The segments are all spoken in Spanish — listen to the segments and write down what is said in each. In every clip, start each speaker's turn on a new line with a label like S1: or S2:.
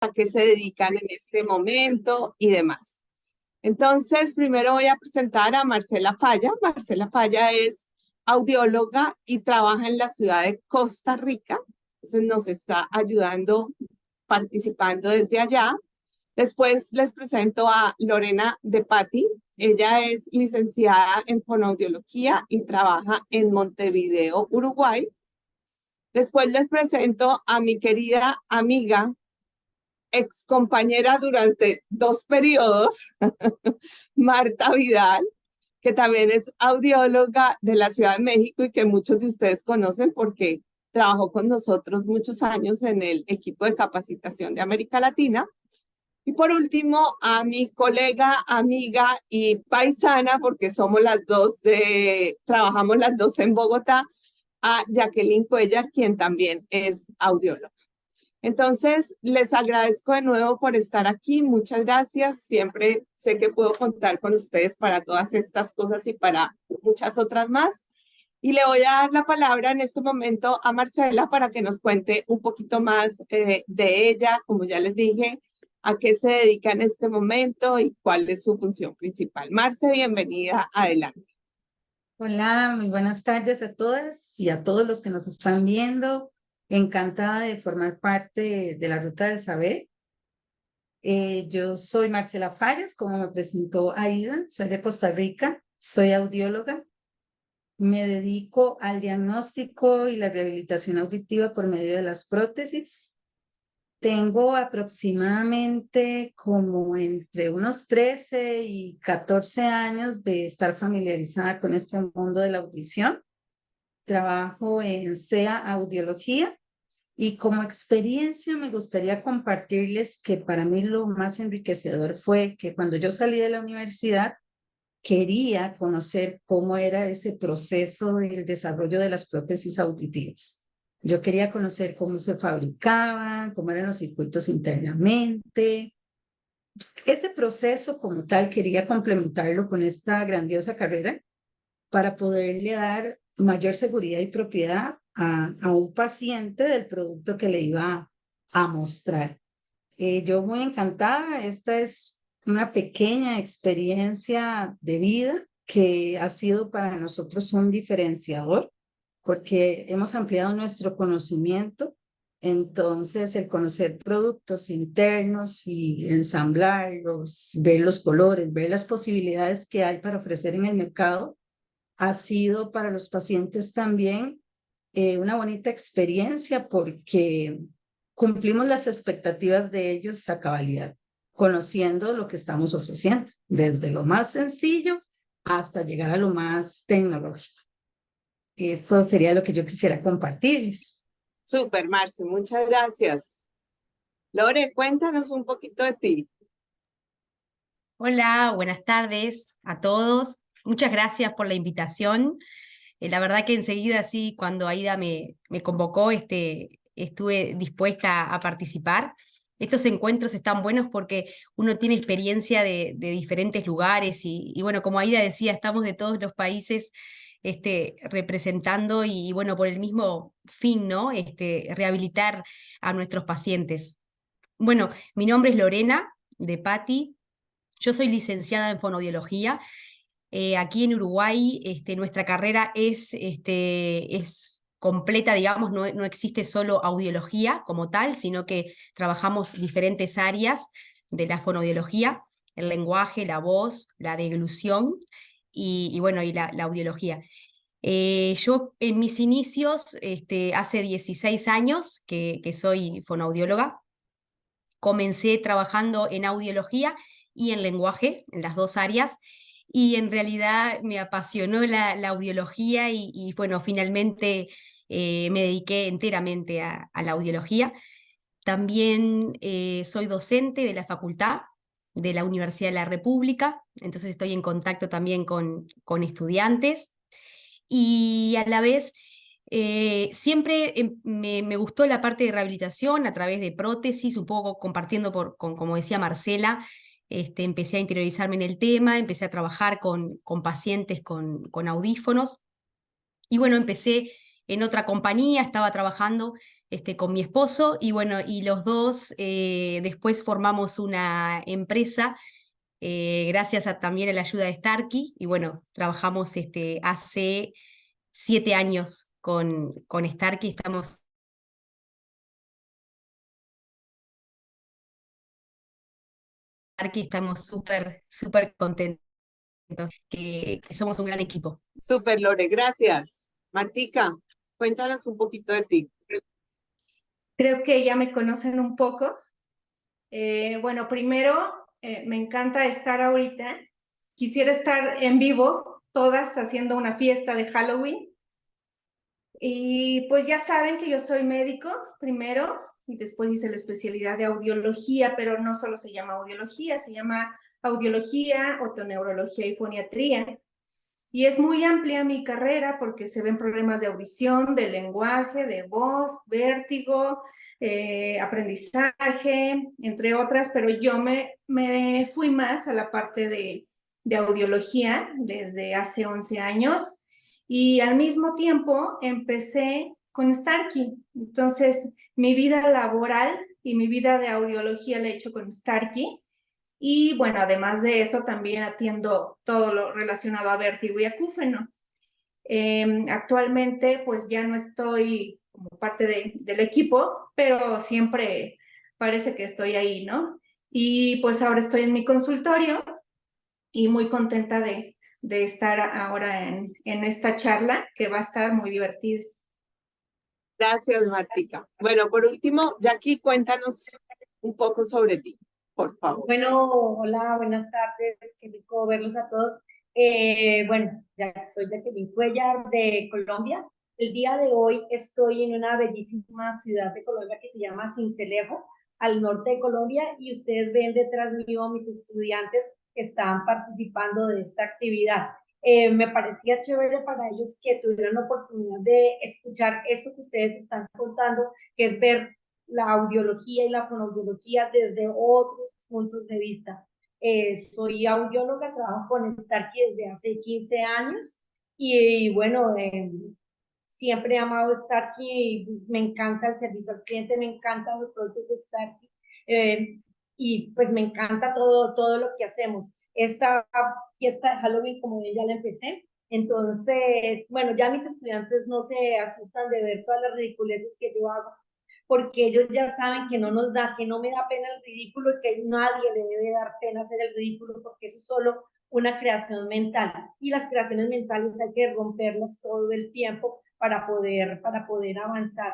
S1: a qué se dedican en este momento y demás. Entonces, primero voy a presentar a Marcela Falla. Marcela Falla es audióloga y trabaja en la ciudad de Costa Rica. Entonces, nos está ayudando participando desde allá. Después les presento a Lorena De Patti. Ella es licenciada en fonoaudiología y trabaja en Montevideo, Uruguay. Después les presento a mi querida amiga, ex compañera durante 2 periodos, Marta Vidal, que también es audióloga de la Ciudad de México y que muchos de ustedes conocen porque trabajó con nosotros muchos años en el equipo de capacitación de América Latina. Y por último, a mi colega, amiga y paisana, porque somos trabajamos las dos en Bogotá, a Jacqueline Cuellar, quien también es audióloga. Entonces, les agradezco de nuevo por estar aquí. Muchas gracias. Siempre sé que puedo contar con ustedes para todas estas cosas y para muchas otras más. Y le voy a dar la palabra en este momento a Marcela para que nos cuente un poquito más de ella, como ya les dije, a qué se dedica en este momento y cuál es su función principal. Marce, bienvenida. Adelante.
S2: Hola, muy buenas tardes a todas y a todos los que nos están viendo. Encantada de formar parte de la Ruta del Saber. Yo soy Marcela Fallas, como me presentó Aida, soy de Costa Rica, soy audióloga. Me dedico al diagnóstico y la rehabilitación auditiva por medio de las prótesis. Tengo aproximadamente como entre unos 13 y 14 años de estar familiarizada con este mundo de la audición. Trabajo en SEA Audiología y como experiencia me gustaría compartirles que para mí lo más enriquecedor fue que cuando yo salí de la universidad quería conocer cómo era ese proceso del desarrollo de las prótesis auditivas. Yo quería conocer cómo se fabricaban, cómo eran los circuitos internamente. Ese proceso como tal quería complementarlo con esta grandiosa carrera para poderle dar mayor seguridad y propiedad a un paciente del producto que le iba a mostrar. Yo muy encantada, esta es una pequeña experiencia de vida que ha sido para nosotros un diferenciador porque hemos ampliado nuestro conocimiento. Entonces, el conocer productos internos y ensamblarlos, ver los colores, ver las posibilidades que hay para ofrecer en el mercado, ha sido para los pacientes también una bonita experiencia porque cumplimos las expectativas de ellos a cabalidad, conociendo lo que estamos ofreciendo, desde lo más sencillo hasta llegar a lo más tecnológico. Eso sería lo que yo quisiera compartirles.
S1: Súper, Marce, muchas gracias. Lore, cuéntanos un poquito de ti.
S3: Hola, buenas tardes a todos. Muchas gracias por la invitación. La verdad que enseguida, sí, cuando Aida me convocó, estuve dispuesta a participar. Estos encuentros están buenos porque uno tiene experiencia de diferentes lugares y bueno, como Aida decía, estamos de todos los países representando y bueno, por el mismo fin, ¿no? Rehabilitar a nuestros pacientes. Bueno, mi nombre es Lorena De Patti. Yo soy licenciada en fonoaudiología. Aquí en Uruguay nuestra carrera es completa, digamos, no existe solo audiología como tal, sino que trabajamos diferentes áreas de la fonoaudiología: el lenguaje, la voz, la deglución y bueno, y la audiología. Yo en mis inicios, hace 16 años que soy fonoaudióloga. Comencé trabajando en audiología y en lenguaje, en las dos áreas, y en realidad me apasionó la audiología y bueno, finalmente me dediqué enteramente a la audiología. También soy docente de la facultad de la Universidad de la República, entonces estoy en contacto también con estudiantes y a la vez siempre me gustó la parte de rehabilitación a través de prótesis, un poco compartiendo como decía Marcela. Empecé a interiorizarme en el tema, empecé a trabajar con pacientes con audífonos y bueno, empecé en otra compañía, estaba trabajando con mi esposo, y bueno, y los dos después formamos una empresa gracias también a la ayuda de Starkey, y bueno, trabajamos hace 7 años con Starkey, estamos súper, súper contentos, que somos un gran equipo.
S1: Súper, Lore, gracias. Martica, cuéntanos un poquito de ti.
S4: Creo que ya me conocen un poco. Bueno, primero, me encanta estar ahorita. Quisiera estar en vivo, todas haciendo una fiesta de Halloween. Y pues ya saben que yo soy médico primero, y después hice la especialidad de audiología, pero no solo se llama audiología, se llama audiología, otoneurología y foniatría. Y es muy amplia mi carrera porque se ven problemas de audición, de lenguaje, de voz, vértigo, aprendizaje, entre otras, pero yo me fui más a la parte de audiología desde hace 11 años y al mismo tiempo empecé con Starkey. Entonces, mi vida laboral y mi vida de audiología la he hecho con Starkey. Y bueno, además de eso, también atiendo todo lo relacionado a vértigo y acúfeno. Actualmente, pues ya no estoy como parte del equipo, pero siempre parece que estoy ahí, ¿no? Y pues ahora estoy en mi consultorio y muy contenta de estar ahora en esta charla que va a estar muy divertida.
S1: Gracias, Martica. Bueno, por último, Jackie, cuéntanos un poco sobre ti, por favor.
S5: Bueno, hola, buenas tardes, qué rico verlos a todos. Bueno, ya soy Jacqueline Cuellar de Colombia. El día de hoy estoy en una bellísima ciudad de Colombia que se llama Sincelejo, al norte de Colombia, y ustedes ven detrás mío a mis estudiantes que están participando de esta actividad. Me parecía chévere para ellos que tuvieran la oportunidad de escuchar esto que ustedes están contando, que es ver la audiología y la fonoaudiología desde otros puntos de vista. Soy audióloga, trabajo con Starkey desde hace 15 años y bueno, siempre he amado Starkey y pues, me encanta el servicio al cliente, me encantan los productos de Starkey y pues me encanta todo lo que hacemos. Esta fiesta de Halloween, como ven, ya la empecé. Entonces, bueno, ya mis estudiantes no se asustan de ver todas las ridiculeces que yo hago, porque ellos ya saben que no nos da, que no me da pena el ridículo y que nadie le debe dar pena hacer el ridículo, porque eso es solo una creación mental. Y las creaciones mentales hay que romperlas todo el tiempo para poder avanzar.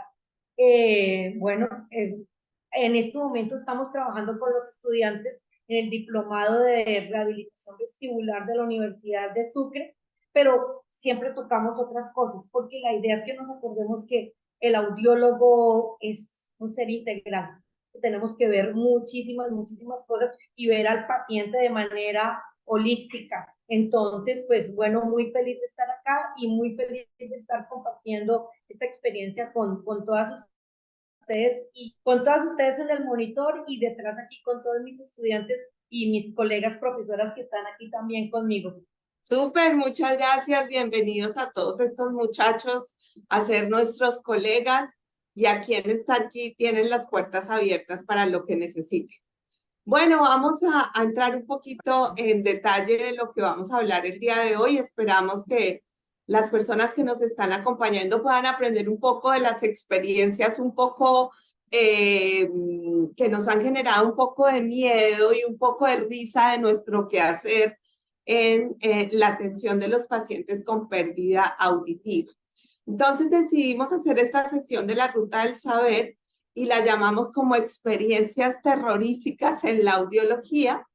S5: Bueno, en este momento estamos trabajando con los estudiantes en el diplomado de rehabilitación vestibular de la Universidad de Sucre, pero siempre tocamos otras cosas, porque la idea es que nos acordemos que el audiólogo es un ser integral. Tenemos que ver muchísimas cosas y ver al paciente de manera holística. Entonces, pues bueno, muy feliz de estar acá y muy feliz de estar compartiendo esta experiencia con todas ustedes y con todas ustedes en el monitor y detrás aquí con todos mis estudiantes y mis colegas profesoras que están aquí también conmigo.
S1: Súper, muchas gracias. Bienvenidos a todos estos muchachos a ser nuestros colegas y a quienes están aquí tienen las puertas abiertas para lo que necesiten. Bueno, vamos a entrar un poquito en detalle de lo que vamos a hablar el día de hoy. Esperamos que las personas que nos están acompañando puedan aprender un poco de las experiencias, un poco que nos han generado un poco de miedo y un poco de risa de nuestro quehacer en la atención de los pacientes con pérdida auditiva. Entonces decidimos hacer esta sesión de la Ruta del Saber y la llamamos como experiencias terroríficas en la audiología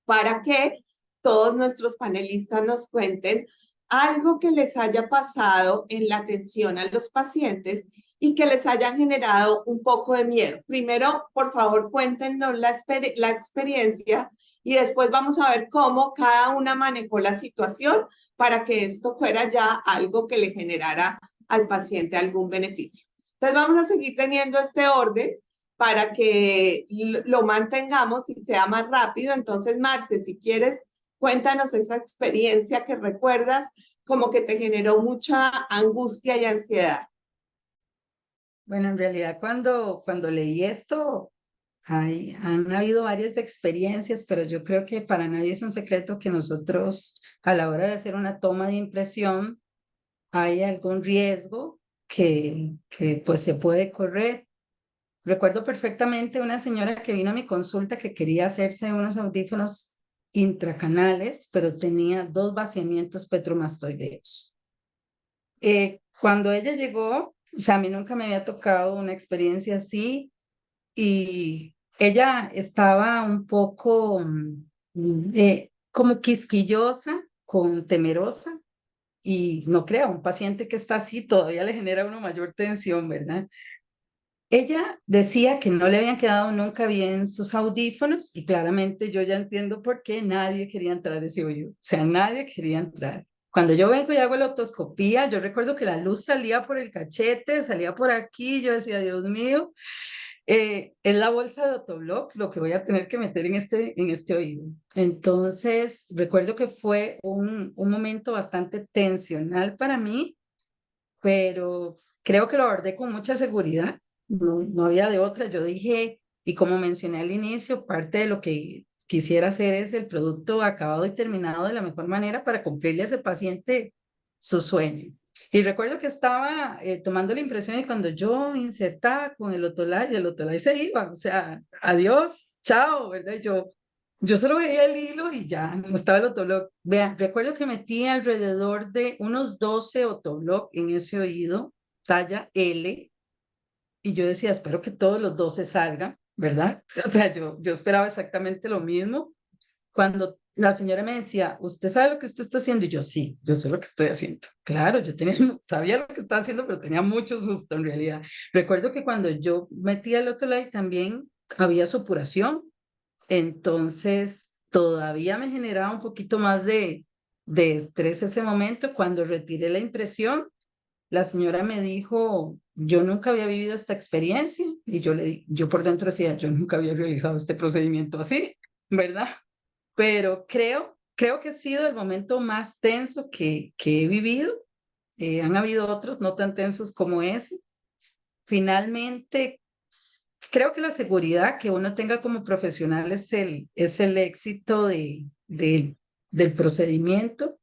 S1: para que todos nuestros panelistas nos cuenten algo que les haya pasado en la atención a los pacientes y que les haya generado un poco de miedo. Primero, por favor, cuéntenos la experiencia y después vamos a ver cómo cada una manejó la situación para que esto fuera ya algo que le generara al paciente algún beneficio. Entonces vamos a seguir teniendo este orden para que lo mantengamos y sea más rápido. Entonces, Marce, si quieres, cuéntanos esa experiencia que recuerdas como que te generó mucha angustia y ansiedad.
S2: Bueno, en realidad cuando leí esto, han habido varias experiencias, pero yo creo que para nadie es un secreto que nosotros a la hora de hacer una toma de impresión hay algún riesgo que pues se puede correr. Recuerdo perfectamente una señora que vino a mi consulta que quería hacerse unos audífonos intracanales, pero tenía 2 vaciamientos petromastoideos. Cuando ella llegó, o sea, a mí nunca me había tocado una experiencia así y ella estaba un poco como quisquillosa, temerosa, y no crea, un paciente que está así todavía le genera una mayor tensión, ¿verdad? Ella decía que no le habían quedado nunca bien sus audífonos y claramente yo ya entiendo por qué nadie quería entrar a ese oído. O sea, nadie quería entrar. Cuando yo vengo y hago la otoscopía, yo recuerdo que la luz salía por el cachete, salía por aquí, yo decía, Dios mío, es la bolsa de Otobloc lo que voy a tener que meter en este oído. Entonces, recuerdo que fue un momento bastante tensional para mí, pero creo que lo abordé con mucha seguridad, no había de otra. Yo dije, y como mencioné al inicio, parte de lo que quisiera hacer es el producto acabado y terminado de la mejor manera para cumplirle a ese paciente su sueño. Y recuerdo que estaba tomando la impresión y cuando yo insertaba con el Otolay se iba, o sea, adiós, chao, ¿verdad? Yo solo veía el hilo y ya, no estaba el Otobloc. Vean, recuerdo que metí alrededor de unos 12 Otobloc en ese oído, talla L, y yo decía, espero que todos los 12 salgan, ¿verdad? O sea, yo esperaba exactamente lo mismo. Cuando la señora me decía, ¿usted sabe lo que usted está haciendo? Y yo, sí, yo sé lo que estoy haciendo. Claro, sabía lo que estaba haciendo, pero tenía mucho susto en realidad. Recuerdo que cuando yo metía el Otolay también había supuración, entonces todavía me generaba un poquito más de estrés ese momento. Cuando retiré la impresión, la señora me dijo, yo nunca había vivido esta experiencia y yo por dentro decía, yo nunca había realizado este procedimiento así, ¿verdad? Pero creo que ha sido el momento más tenso que he vivido. Han habido otros no tan tensos como ese. Finalmente, creo que la seguridad que uno tenga como profesional es el éxito del procedimiento.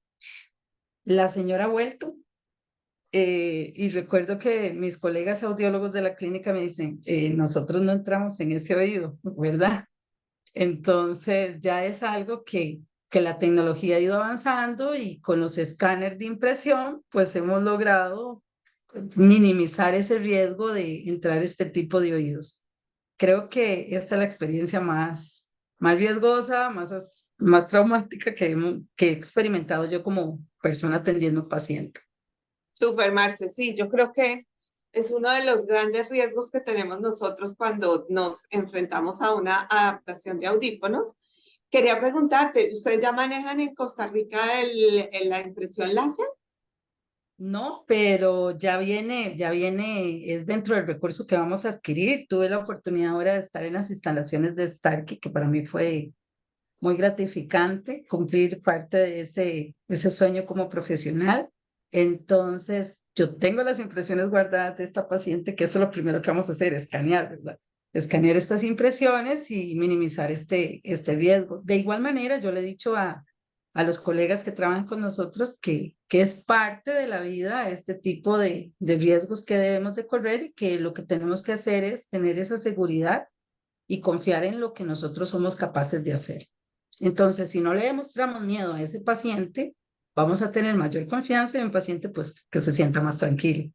S2: La señora ha vuelto y recuerdo que mis colegas audiólogos de la clínica me dicen, nosotros no entramos en ese oído, ¿verdad? Entonces ya es algo que la tecnología ha ido avanzando y con los escáneres de impresión, pues hemos logrado minimizar ese riesgo de entrar a este tipo de oídos. Creo que esta es la experiencia más riesgosa, más traumática que he experimentado yo como persona atendiendo paciente.
S1: Súper, Marce, sí, yo creo que es uno de los grandes riesgos que tenemos nosotros cuando nos enfrentamos a una adaptación de audífonos. Quería preguntarte, ¿ustedes ya manejan en Costa Rica la impresión láser?
S2: No, pero ya viene, es dentro del recurso que vamos a adquirir. Tuve la oportunidad ahora de estar en las instalaciones de Starkey, que para mí fue muy gratificante cumplir parte de ese sueño como profesional. Entonces, yo tengo las impresiones guardadas de esta paciente, que eso es lo primero que vamos a hacer, escanear, ¿verdad? Escanear estas impresiones y minimizar este riesgo. De igual manera, yo le he dicho a los colegas que trabajan con nosotros que es parte de la vida este tipo de riesgos que debemos de correr y que lo que tenemos que hacer es tener esa seguridad y confiar en lo que nosotros somos capaces de hacer. Entonces, si no le demostramos miedo a ese paciente, vamos a tener mayor confianza en un paciente pues, que se sienta más tranquilo.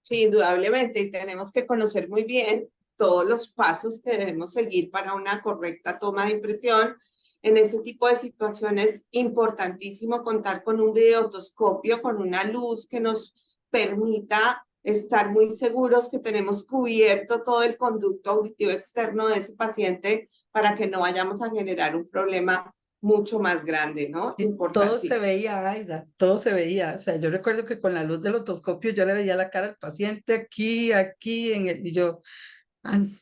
S1: Sí, indudablemente, y tenemos que conocer muy bien todos los pasos que debemos seguir para una correcta toma de impresión. En ese tipo de situaciones es importantísimo contar con un videotoscopio, con una luz que nos permita estar muy seguros que tenemos cubierto todo el conducto auditivo externo de ese paciente para que no vayamos a generar un problema mucho más grande, ¿no?
S2: Todo se
S1: Importantísimo.
S2: veía, Aida, todo se veía. O sea, yo recuerdo que con la luz del otoscopio yo le veía la cara al paciente aquí, y yo,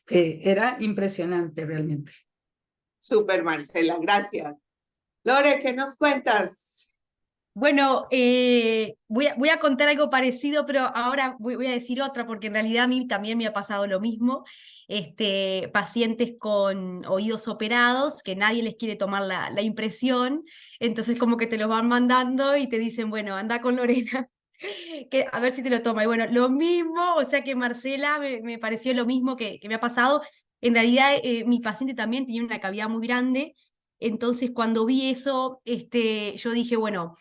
S2: era impresionante realmente.
S1: Súper, Marcela, gracias. Lore, ¿qué nos cuentas?
S3: Bueno, voy a contar algo parecido, pero ahora voy a decir otra, porque en realidad a mí también me ha pasado lo mismo. Pacientes con oídos operados, que nadie les quiere tomar la impresión, entonces como que te los van mandando y te dicen, bueno, anda con Lorena, que, a ver si te lo toma. Y bueno, lo mismo, o sea que Marcela me pareció lo mismo que me ha pasado. En realidad, mi paciente también tenía una cavidad muy grande, entonces cuando vi eso, yo dije, bueno,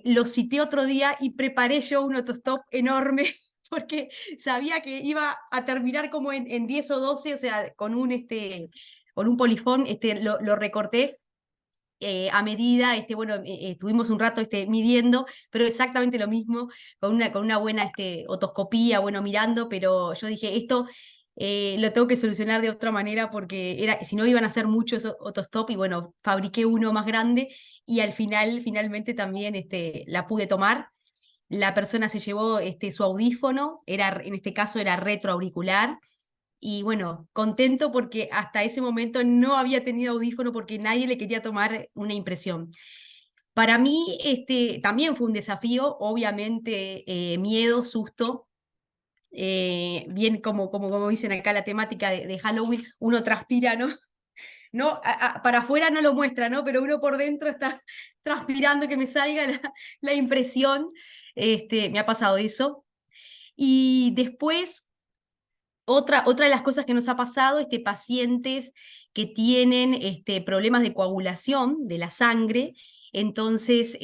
S3: lo cité otro día y preparé yo un autostop enorme porque sabía que iba a terminar como en 10 o 12, o sea, con un polifón, lo recorté a medida, bueno, estuvimos un rato midiendo, pero exactamente lo mismo, con una buena otoscopía, bueno, mirando, pero yo dije, esto lo tengo que solucionar de otra manera porque si no iban a hacer muchos otostop y bueno, fabriqué uno más grande y al final, finalmente también la pude tomar. La persona se llevó su audífono, en este caso era retroauricular, y bueno, contento porque hasta ese momento no había tenido audífono porque nadie le quería tomar una impresión. Para mí también fue un desafío, obviamente miedo, susto, bien como dicen acá la temática de Halloween, uno transpira, ¿no? No, para afuera no lo muestra, ¿no? Pero uno por dentro está transpirando que me salga la impresión. Me ha pasado eso. Y después otra de las cosas que nos ha pasado, pacientes que tienen problemas de coagulación de la sangre, entonces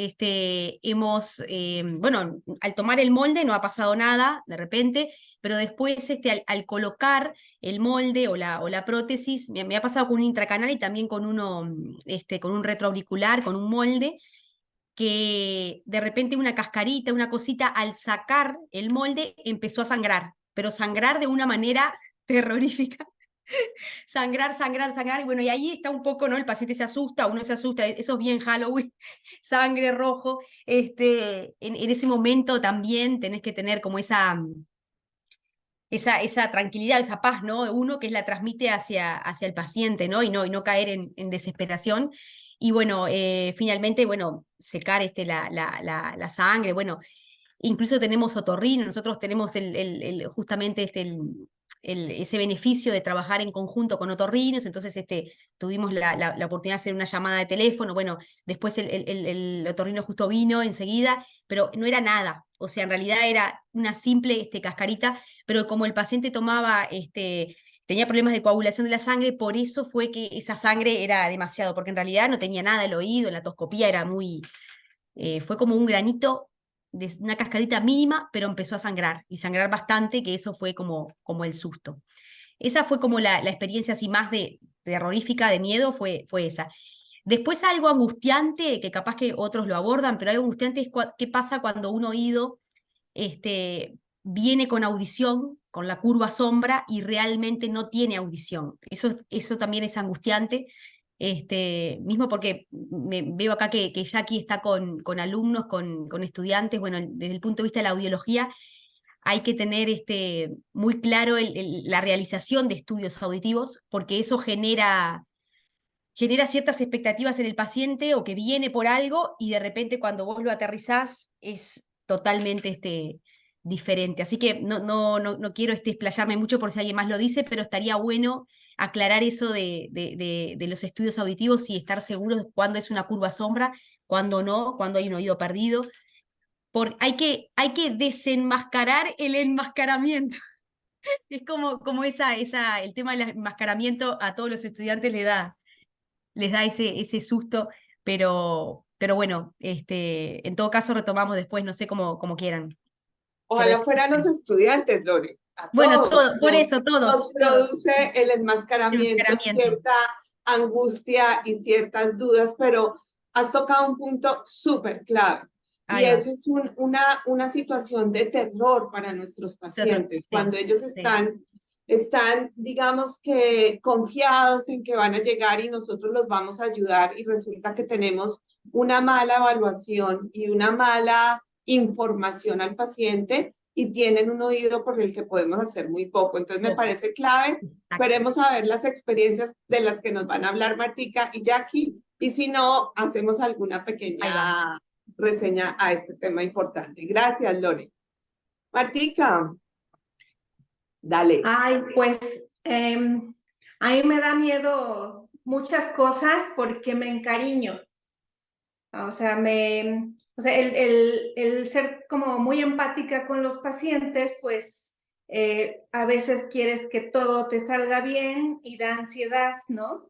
S3: bueno, al tomar el molde no ha pasado nada de repente, pero después al colocar el molde o la prótesis, me ha pasado con un intracanal y también con con un retroauricular, con un molde, que de repente una cascarita, una cosita, al sacar el molde empezó a sangrar, pero sangrar de una manera terrorífica. Sangrar, sangrar, sangrar, y bueno, y ahí está un poco, ¿no? El paciente se asusta, uno se asusta, eso es bien Halloween, sangre rojo, en ese momento también tenés que tener como esa tranquilidad, esa paz, ¿no? Uno que la transmite hacia el paciente, ¿no? Y no caer en desesperación. Y bueno, finalmente, bueno, secar la sangre, bueno, incluso tenemos otorrino, nosotros tenemos justamente ese beneficio de trabajar en conjunto con otorrinos, entonces tuvimos la oportunidad de hacer una llamada de teléfono, bueno, después el otorrino justo vino enseguida, pero no era nada, o sea, en realidad era una simple cascarita, pero como el paciente tenía problemas de coagulación de la sangre, por eso fue que esa sangre era demasiado, porque en realidad no tenía nada el oído, la endoscopía era fue como un granito de una cascarita mínima, pero empezó a sangrar, y sangrar bastante, que eso fue como el susto. Esa fue como la experiencia así más de terrorífica, de miedo, fue esa. Después algo angustiante, que capaz que otros lo abordan, pero algo angustiante es qué pasa cuando un oído viene con audición, con la curva sombra, y realmente no tiene audición. Eso también es angustiante. Mismo porque veo acá que Jackie está con alumnos, con estudiantes, bueno, desde el punto de vista de la audiología, hay que tener muy claro la realización de estudios auditivos, porque eso genera ciertas expectativas en el paciente o que viene por algo y de repente cuando vos lo aterrizás es totalmente diferente. Así que no quiero explayarme mucho por si alguien más lo dice, pero estaría bueno aclarar eso de los estudios auditivos y estar seguros de cuándo es una curva sombra, cuándo no, cuándo hay un oído perdido. Hay que desenmascarar el enmascaramiento. Es como el tema del enmascaramiento a todos los estudiantes les da ese susto, pero bueno, en todo caso retomamos después, no sé cómo quieran.
S1: Ojalá fueran los estudiantes, Lore, a
S3: Bueno,
S1: todos.
S3: por eso,
S1: Nos
S3: todos.
S1: produce el enmascaramiento cierta angustia y ciertas dudas, pero has tocado un punto súper clave. Y eso es una situación de terror para nuestros pacientes, cuando ellos están, digamos que confiados en que van a llegar y nosotros los vamos a ayudar y resulta que tenemos una mala evaluación y una mala información al paciente y tienen un oído por el que podemos hacer muy poco. Entonces me parece clave. Esperemos a ver las experiencias de las que nos van a hablar Martica y Jackie, y si no, hacemos alguna pequeña reseña a este tema importante. Gracias, Lore. Martica, dale.
S4: Ay, pues a mí me da miedo muchas cosas porque me encariño. O sea, el ser como muy empática con los pacientes, pues a veces quieres que todo te salga bien y da ansiedad, ¿no?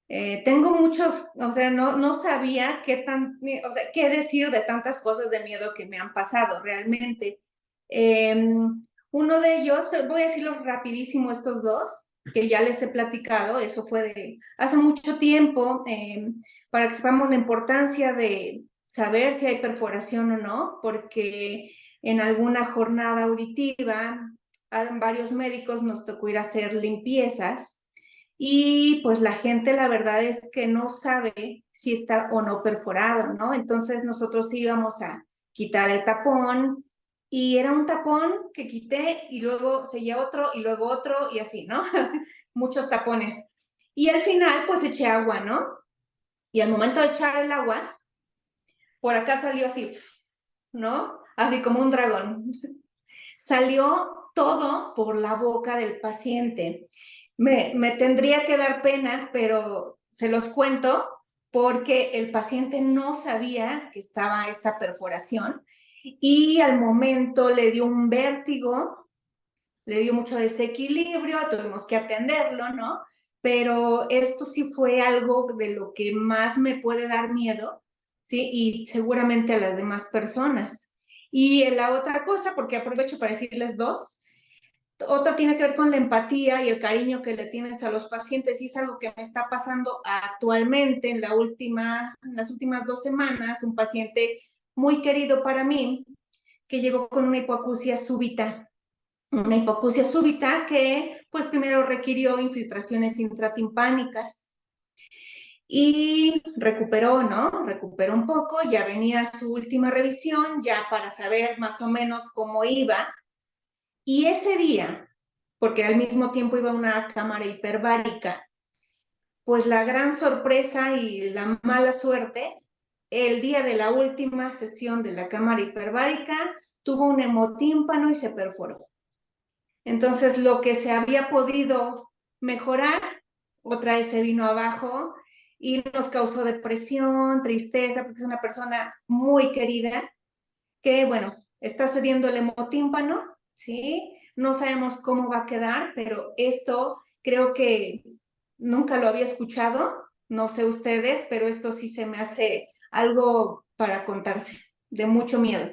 S4: Tengo muchos, o sea, no sabía qué decir de tantas cosas de miedo que me han pasado realmente. Uno de ellos, voy a decirlo rapidísimo, estos dos, que ya les he platicado, eso fue de hace mucho tiempo, para que sepamos la importancia de saber si hay perforación o no, porque en alguna jornada auditiva, a varios médicos nos tocó ir a hacer limpiezas y pues la gente la verdad es que no sabe si está o no perforado, ¿no? Entonces nosotros íbamos a quitar el tapón y era un tapón que quité y luego seguía otro y luego otro y así, ¿no? Muchos tapones. Y al final pues eché agua, ¿no? Y al momento de echar el agua, por acá salió así, ¿no? Así como un dragón. Salió todo por la boca del paciente. Me tendría que dar pena, pero se los cuento porque el paciente no sabía que estaba esta perforación y al momento le dio un vértigo, le dio mucho desequilibrio, tuvimos que atenderlo, ¿no? Pero esto sí fue algo de lo que más me puede dar miedo, ¿sí? Y seguramente a las demás personas. Y la otra cosa, porque aprovecho para decirles dos, otra tiene que ver con la empatía y el cariño que le tienes a los pacientes, y es algo que me está pasando actualmente en las últimas 2 semanas, un paciente muy querido para mí que llegó con una hipoacusia súbita que pues primero requirió infiltraciones intratimpánicas y recuperó, ¿no? Recuperó un poco, ya venía su última revisión, ya para saber más o menos cómo iba. Y ese día, porque al mismo tiempo iba a una cámara hiperbárica, pues la gran sorpresa y la mala suerte, el día de la última sesión de la cámara hiperbárica, tuvo un hemotímpano y se perforó. Entonces, lo que se había podido mejorar, otra vez se vino abajo y nos causó depresión, tristeza, porque es una persona muy querida que, bueno, está cediendo el hemotímpano, ¿sí? No sabemos cómo va a quedar, pero esto creo que nunca lo había escuchado, no sé ustedes, pero esto sí se me hace algo para contarse, de mucho miedo.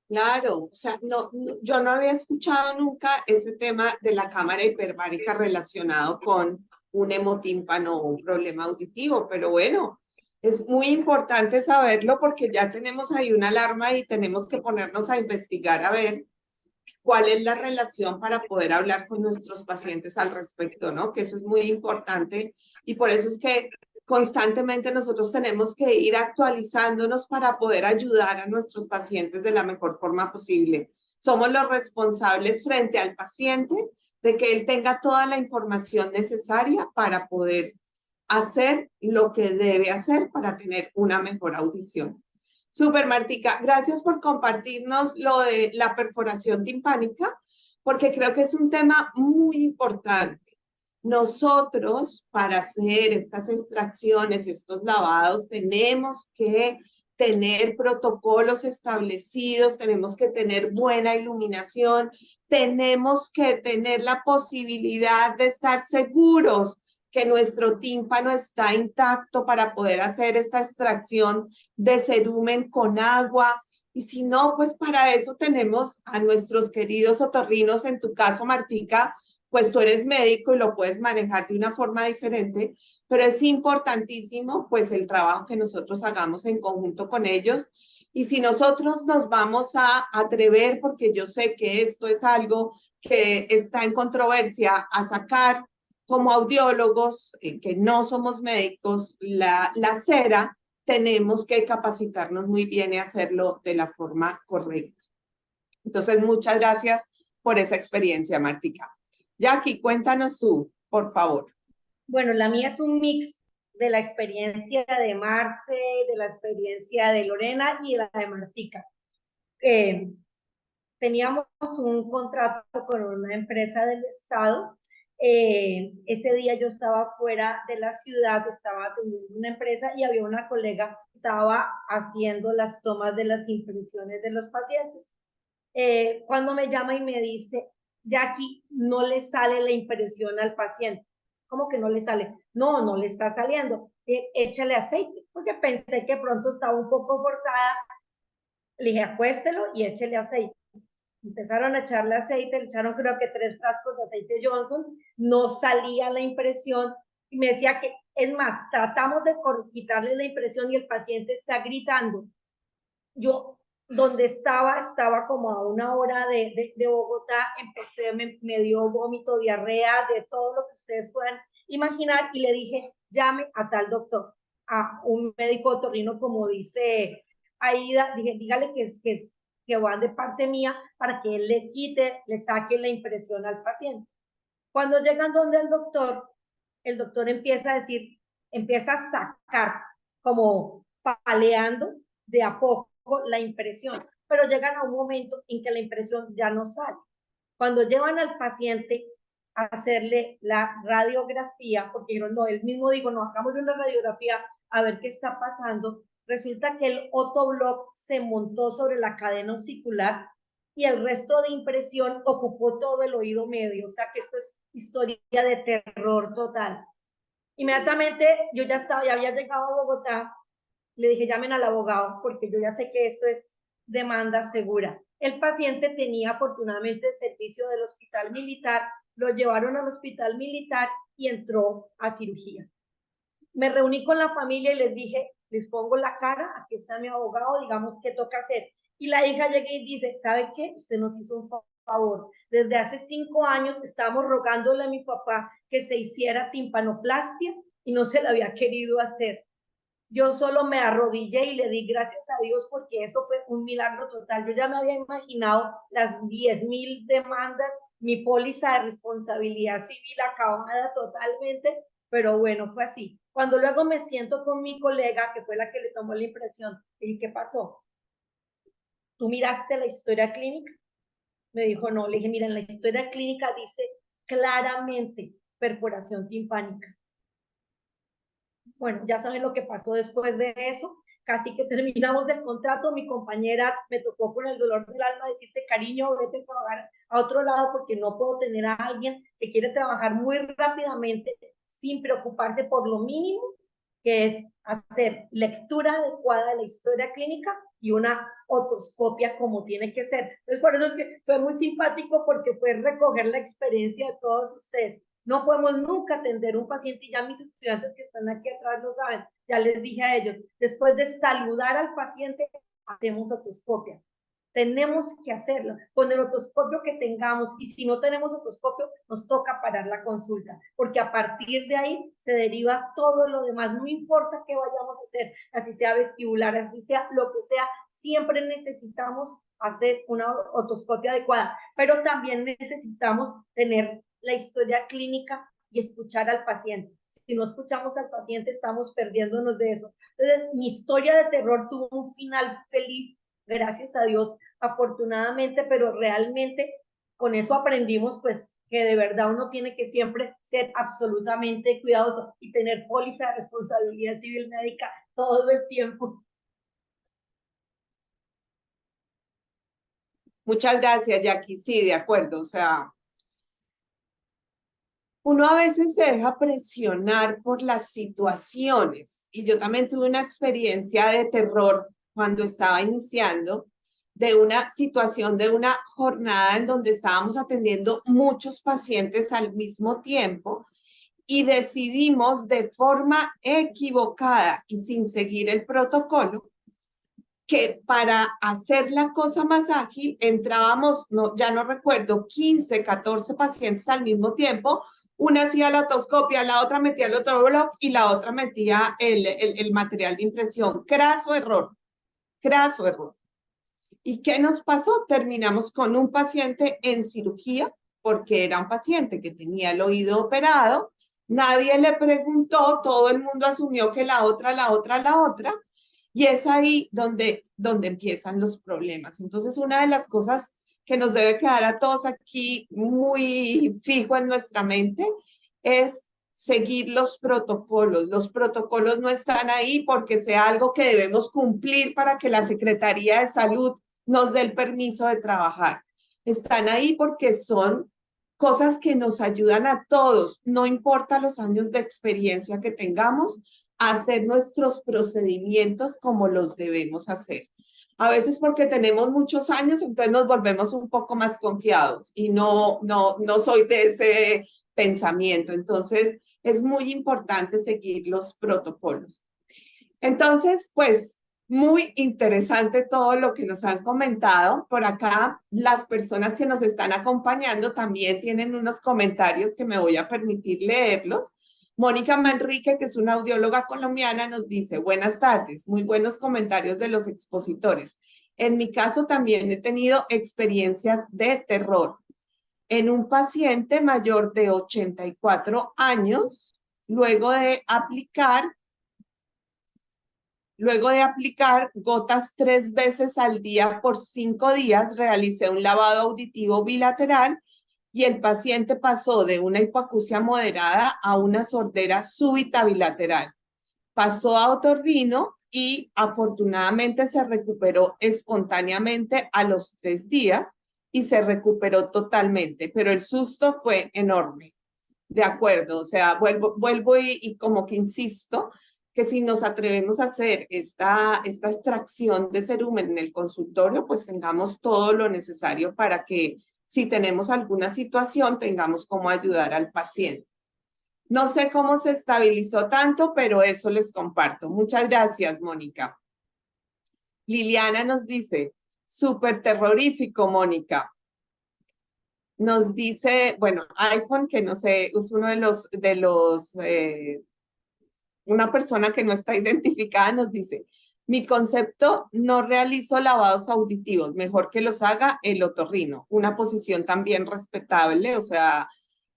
S1: Claro, o sea, yo no había escuchado nunca ese tema de la cámara hiperbárica relacionado con un hemotímpano o un problema auditivo, pero bueno, es muy importante saberlo porque ya tenemos ahí una alarma y tenemos que ponernos a investigar a ver cuál es la relación para poder hablar con nuestros pacientes al respecto, ¿no? Que eso es muy importante y por eso es que constantemente nosotros tenemos que ir actualizándonos para poder ayudar a nuestros pacientes de la mejor forma posible. Somos los responsables frente al paciente de que él tenga toda la información necesaria para poder hacer lo que debe hacer para tener una mejor audición. Súper, Martica. Gracias por compartirnos lo de la perforación timpánica, porque creo que es un tema muy importante. Nosotros, para hacer estas extracciones, estos lavados, tenemos que tener protocolos establecidos, tenemos que tener buena iluminación, tenemos que tener la posibilidad de estar seguros que nuestro tímpano está intacto para poder hacer esta extracción de cerumen con agua. Y si no, pues para eso tenemos a nuestros queridos otorrinos, en tu caso, Martica, pues tú eres médico y lo puedes manejar de una forma diferente, pero es importantísimo pues el trabajo que nosotros hagamos en conjunto con ellos. Y si nosotros nos vamos a atrever, porque yo sé que esto es algo que está en controversia, a sacar como audiólogos, que no somos médicos, la cera, tenemos que capacitarnos muy bien y hacerlo de la forma correcta. Entonces, muchas gracias por esa experiencia, Martica. Jackie, cuéntanos tú, por favor.
S5: Bueno, la mía es un mix de la experiencia de Marce, de la experiencia de Lorena y de la de Martica. Teníamos un contrato con una empresa del Estado. Ese día yo estaba fuera de la ciudad, estaba teniendo una empresa y había una colega que estaba haciendo las tomas de las impresiones de los pacientes. Cuando me llama y me dice, Jackie, no le sale la impresión al paciente. ¿Cómo que no le sale? No, no le está saliendo. Échale aceite, porque pensé que pronto estaba un poco forzada. Le dije, acuéstelo y échele aceite. Empezaron a echarle aceite, le echaron creo que 3 frascos de aceite Johnson, no salía la impresión, y me decía que, es más, tratamos de quitarle la impresión y el paciente está gritando. Yo, donde estaba como a 1 hora de Bogotá, me dio vómito, diarrea, de todo lo que ustedes puedan imaginar, y le dije, llame a tal doctor, a un médico otorrino, como dice Aida, dije, dígale que van de parte mía para que él le quite, le saque la impresión al paciente. Cuando llegan donde el doctor empieza a decir, empieza a sacar, como paleando de a poco la impresión, pero llegan a un momento en que la impresión ya no sale. Cuando llevan al paciente a hacerle la radiografía, porque no, él mismo dijo, no, hagamos una radiografía a ver qué está pasando, resulta que el otoblock se montó sobre la cadena osicular y el resto de impresión ocupó todo el oído medio, o sea que esto es historia de terror total. Inmediatamente yo ya había llegado a Bogotá, le dije llamen al abogado porque yo ya sé que esto es demanda segura. El paciente tenía afortunadamente el servicio del hospital militar, lo llevaron al hospital militar y entró a cirugía. Me reuní con la familia y les dije, les pongo la cara, aquí está mi abogado, digamos qué toca hacer. Y la hija llega y dice, ¿sabe qué? Usted nos hizo un favor. Desde hace 5 años estábamos rogándole a mi papá que se hiciera timpanoplastia y no se la había querido hacer. Yo solo me arrodillé y le di gracias a Dios porque eso fue un milagro total. Yo ya me había imaginado las 10,000 demandas, mi póliza de responsabilidad civil acabada totalmente, pero bueno, fue así. Cuando luego me siento con mi colega, que fue la que le tomó la impresión, le dije, ¿qué pasó? ¿Tú miraste la historia clínica? Me dijo, no. Le dije, mira, en la historia clínica dice claramente perforación timpánica. Bueno, ya saben lo que pasó después de eso. Casi que terminamos el contrato. Mi compañera me tocó con el dolor del alma decirte, cariño, vete a trabajar a otro lado porque no puedo tener a alguien que quiere trabajar muy rápidamente sin preocuparse por lo mínimo, que es hacer lectura adecuada de la historia clínica y una otoscopia como tiene que ser. Entonces, por eso es que fue muy simpático porque fue recoger la experiencia de todos ustedes. No podemos nunca atender un paciente, y ya mis estudiantes que están aquí atrás lo saben, ya les dije a ellos, después de saludar al paciente, hacemos otoscopia. Tenemos que hacerlo con el otoscopio que tengamos, y si no tenemos otoscopio, nos toca parar la consulta, porque a partir de ahí se deriva todo lo demás, no importa qué vayamos a hacer, así sea vestibular, así sea lo que sea, siempre necesitamos hacer una otoscopia adecuada, pero también necesitamos tener la historia clínica y escuchar al paciente. Si no escuchamos al paciente, estamos perdiéndonos de eso. Entonces, mi historia de terror tuvo un final feliz, gracias a Dios, afortunadamente, pero realmente con eso aprendimos, pues, que de verdad uno tiene que siempre ser absolutamente cuidadoso y tener póliza de responsabilidad civil médica todo el tiempo.
S1: Muchas gracias, Jackie. Sí, de acuerdo. O sea, uno a veces se deja presionar por las situaciones. Y yo también tuve una experiencia de terror cuando estaba iniciando, de una situación, de una jornada en donde estábamos atendiendo muchos pacientes al mismo tiempo y decidimos de forma equivocada y sin seguir el protocolo que para hacer la cosa más ágil entrábamos, no, ya no recuerdo, 15, 14 pacientes al mismo tiempo. Una hacía la otoscopia, la otra metía el otro bloque y la otra metía el material de impresión. Craso error, craso error. ¿Y qué nos pasó? Terminamos con un paciente en cirugía porque era un paciente que tenía el oído operado, Nadie le preguntó, todo el mundo asumió que la otra, y es ahí donde empiezan los problemas. Entonces, una de las cosas que nos debe quedar a todos aquí muy fijo en nuestra mente es seguir los protocolos. Los protocolos no están ahí porque sea algo que debemos cumplir para que la Secretaría de Salud nos dé el permiso de trabajar. Están ahí porque son cosas que nos ayudan a todos, no importa los años de experiencia que tengamos, a hacer nuestros procedimientos como los debemos hacer. A veces porque tenemos muchos años, entonces nos volvemos un poco más confiados y no soy de ese pensamiento. Entonces, es muy importante seguir los protocolos. Entonces, pues, muy interesante todo lo que nos han comentado. Por acá, las personas que nos están acompañando también tienen unos comentarios que me voy a permitir leerlos. Mónica Manrique, que es una audióloga colombiana, nos dice, buenas tardes, muy buenos comentarios de los expositores. En mi caso también he tenido experiencias de terror. En un paciente mayor de 84 años, luego de aplicar gotas 3 veces al día por 5 días, realicé un lavado auditivo bilateral y el paciente pasó de una hipoacusia moderada a una sordera súbita bilateral. Pasó a otorrino y afortunadamente se recuperó espontáneamente a los 3 días y se recuperó totalmente, pero el susto fue enorme. De acuerdo, o sea, vuelvo y como que insisto que si nos atrevemos a hacer esta extracción de cerumen en el consultorio, pues tengamos todo lo necesario para que si tenemos alguna situación, tengamos cómo ayudar al paciente. No sé cómo se estabilizó tanto, pero eso les comparto. Muchas gracias, Mónica. Liliana nos dice, súper terrorífico, Mónica. Nos dice, bueno, iPhone, que no sé, es uno de los una persona que no está identificada, nos dice, mi concepto, no realizo lavados auditivos, mejor que los haga el otorrino. Una posición también respetable, o sea,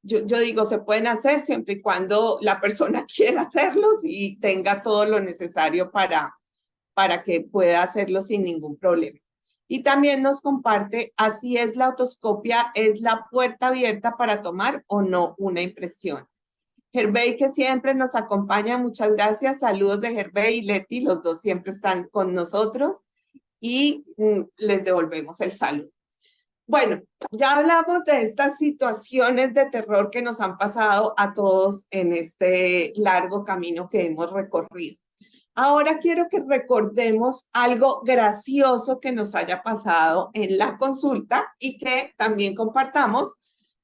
S1: yo digo, se pueden hacer siempre y cuando la persona quiera hacerlos y tenga todo lo necesario para que pueda hacerlo sin ningún problema. Y también nos comparte, así es la otoscopia, es la puerta abierta para tomar o no una impresión. Hervey, que siempre nos acompaña, muchas gracias. Saludos de Hervey y Leti, los dos siempre están con nosotros y les devolvemos el saludo. Bueno, ya hablamos de estas situaciones de terror que nos han pasado a todos en este largo camino que hemos recorrido. Ahora quiero que recordemos algo gracioso que nos haya pasado en la consulta y que también compartamos.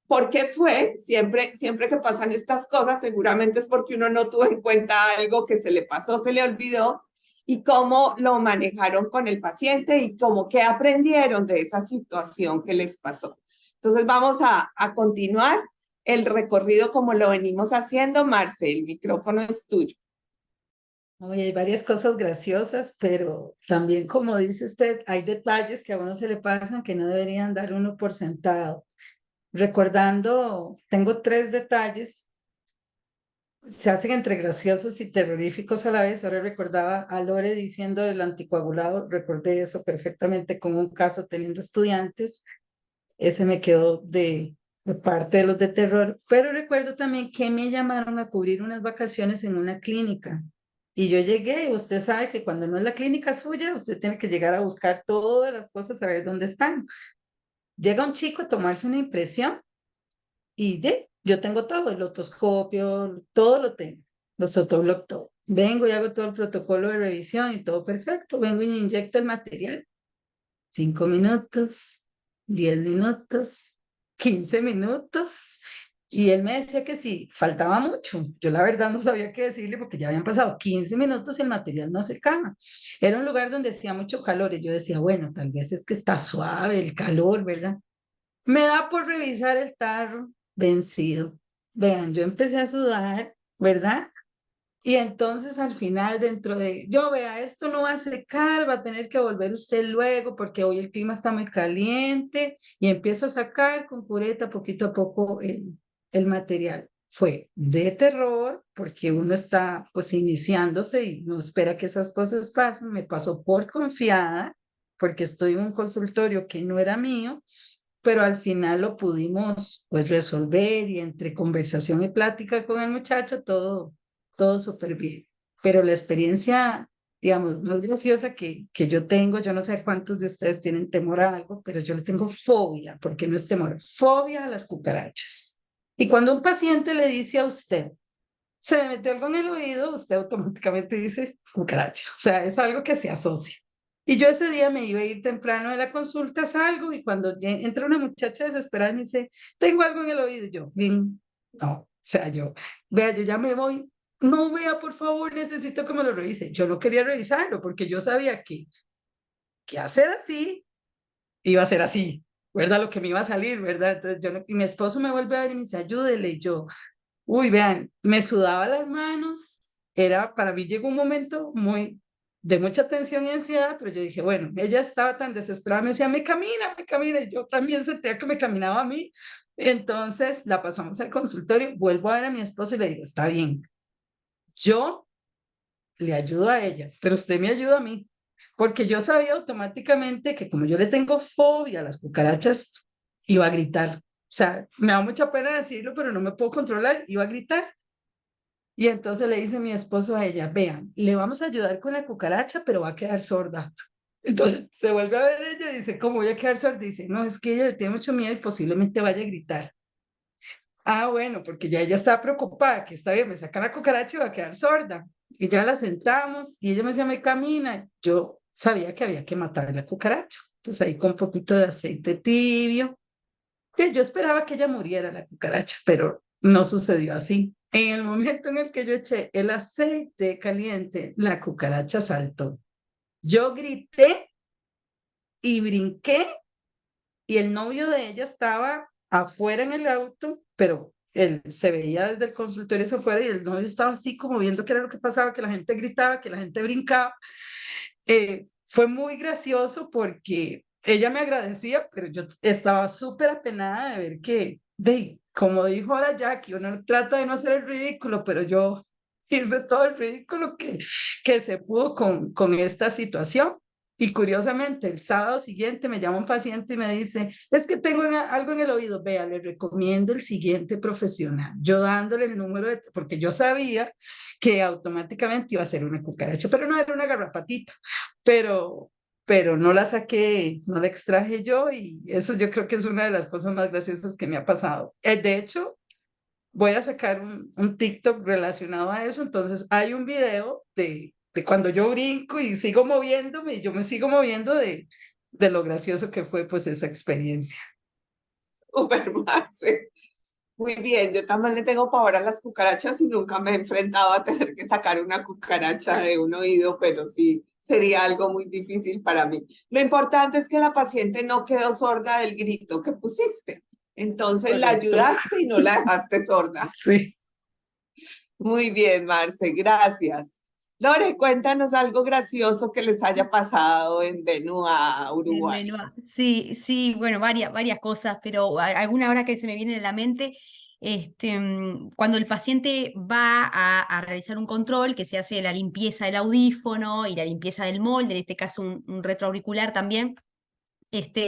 S1: ¿Por qué fue? Siempre que pasan estas cosas, seguramente es porque uno no tuvo en cuenta algo que se le pasó, se le olvidó, y cómo lo manejaron con el paciente y cómo que aprendieron de esa situación que les pasó. Entonces vamos a continuar el recorrido como lo venimos haciendo. Marce, el micrófono es tuyo.
S2: Oye, hay varias cosas graciosas, pero también, como dice usted, hay detalles que a uno se le pasan que no deberían dar uno por sentado. Recordando, tengo 3 detalles, se hacen entre graciosos y terroríficos a la vez. Ahora recordaba a Lore diciendo el anticoagulado, recordé eso perfectamente con un caso teniendo estudiantes, ese me quedó de parte de los de terror, pero recuerdo también que me llamaron a cubrir unas vacaciones en una clínica. Y yo llegué, y usted sabe que cuando no es la clínica suya, usted tiene que llegar a buscar todas las cosas, a ver dónde están. Llega un chico a tomarse una impresión y yo tengo todo, el otoscopio, todo lo tengo, los otobloc, todo. Vengo y hago todo el protocolo de revisión y todo perfecto. Vengo y me inyecto el material. 5 minutos, 10 minutos, 15 minutos. Y él me decía que sí, faltaba mucho. Yo la verdad no sabía qué decirle porque ya habían pasado 15 minutos y el material no se acaba. Era un lugar donde hacía mucho calor y yo decía, bueno, tal vez es que está suave el calor, ¿verdad? Me da por revisar el tarro vencido. Vean, yo empecé a sudar, ¿verdad? Y entonces al final vea, esto no va a secar, va a tener que volver usted luego porque hoy el clima está muy caliente y empiezo a sacar con cureta poquito a poco el material. fue de terror, porque uno está pues iniciándose y no espera que esas cosas pasen. Me pasó por confiada, porque estoy en un consultorio que no era mío, pero al final lo pudimos pues resolver y entre conversación y plática con el muchacho, todo súper bien. Pero la experiencia, digamos, más graciosa que yo tengo, yo no sé cuántos de ustedes tienen temor a algo, pero yo le tengo fobia, porque no es temor, fobia a las cucarachas. Y cuando un paciente le dice a usted, se me metió algo en el oído, usted automáticamente dice cucaracha. O sea, es algo que se asocia. Y yo ese día me iba a ir temprano de la consulta, salgo y cuando entra una muchacha desesperada y me dice, tengo algo en el oído. Y yo, bien, no, o sea, vea, yo ya me voy. No, vea, por favor, necesito que me lo revise. Yo no quería revisarlo porque yo sabía que hacer así iba a ser así, ¿verdad? Lo que me iba a salir, ¿verdad? Entonces y mi esposo me vuelve a ver y me dice, ayúdele. Y yo, uy, vean, me sudaba las manos, para mí llegó un momento de mucha tensión y ansiedad, pero yo dije, bueno, ella estaba tan desesperada, me decía, me camina, y yo también sentía que me caminaba a mí. Entonces la pasamos al consultorio, vuelvo a ver a mi esposo y le digo, está bien, yo le ayudo a ella, pero usted me ayuda a mí, porque yo sabía automáticamente que como yo le tengo fobia a las cucarachas, iba a gritar. O sea, me da mucha pena decirlo, pero no me puedo controlar, iba a gritar. Y entonces le dice mi esposo a ella, vean, le vamos a ayudar con la cucaracha, pero va a quedar sorda. Entonces se vuelve a ver ella y dice, ¿cómo voy a quedar sorda? Dice, no, es que ella le tiene mucho miedo y posiblemente vaya a gritar. Ah, bueno, porque ya ella estaba preocupada, que está bien, me sacan la cucaracha y va a quedar sorda. Y ya la sentamos y ella me decía, me camina. Yo sabía que había que matar la cucaracha. Entonces ahí con un poquito de aceite tibio, que yo esperaba que ella muriera la cucaracha, pero no sucedió así. En el momento en el que yo eché el aceite caliente, la cucaracha saltó. Yo grité y brinqué y el novio de ella estaba afuera en el auto, pero él se veía desde el consultorio hacia afuera y el novio estaba así como viendo qué era lo que pasaba, que la gente gritaba, que la gente brincaba. Fue muy gracioso porque ella me agradecía, pero yo estaba súper apenada de ver como dijo ahora Jackie, uno trata de no hacer el ridículo, pero yo hice todo el ridículo que se pudo con esta situación. Y curiosamente, el sábado siguiente me llama un paciente y me dice, es que tengo algo en el oído, vea, le recomiendo el siguiente profesional. Yo dándole el número, porque yo sabía que automáticamente iba a ser una cucaracha, pero no era una garrapatita, pero no la saqué, no la extraje yo y eso yo creo que es una de las cosas más graciosas que me ha pasado. De hecho, voy a sacar un TikTok relacionado a eso, entonces hay un video de cuando yo brinco y sigo moviéndome, y yo me sigo moviendo de lo gracioso que fue pues esa experiencia.
S1: Súper, Marce. Muy bien, yo también le tengo pavor a las cucarachas y nunca me he enfrentado a tener que sacar una cucaracha de un oído, pero sí sería algo muy difícil para mí. Lo importante es que la paciente no quedó sorda del grito que pusiste. Entonces la
S2: Correcto.
S1: ayudaste y no la dejaste sorda.
S2: Sí.
S1: Muy bien, Marce, gracias. Lore, cuéntanos algo gracioso que les haya pasado en Benua,
S3: En
S1: Uruguay.
S3: Benua. Sí, sí, bueno, varias cosas, pero alguna hora que se me viene a la mente, cuando el paciente va a realizar un control, que se hace la limpieza del audífono y la limpieza del molde, en este caso un retroauricular también,